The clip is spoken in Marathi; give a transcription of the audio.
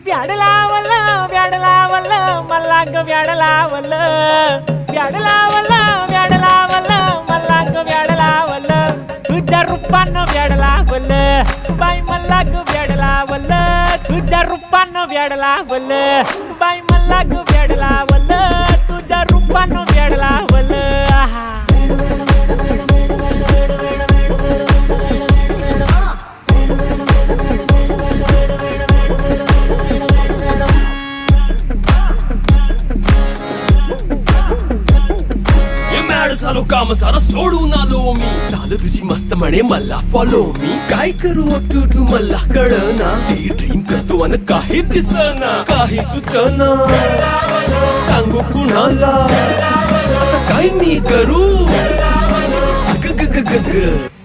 व्याड लावलं व्याड लावलं मला ग व्याड लावलं व्याड लावलं व्याड लावलं मला ग व्याड लावलं तुझ्या रूपानं व्याड लावलं बाई मला ग व्याड लावलं तुझ्या रूपानं व्याड लावलं बाई मला ग व्याड लावलं तुझ्या रूपानं व्याड लावलं आहा झालो काम सारा सोडून आलो मी चाल तुझी मस्त म्हणे मला फॉलो मी काय करू टू मला कळना ड्रीम करतो आणि काही दिसना काही सुचना सांगू कुणाला आता काय मी करू ग ग ग ग ग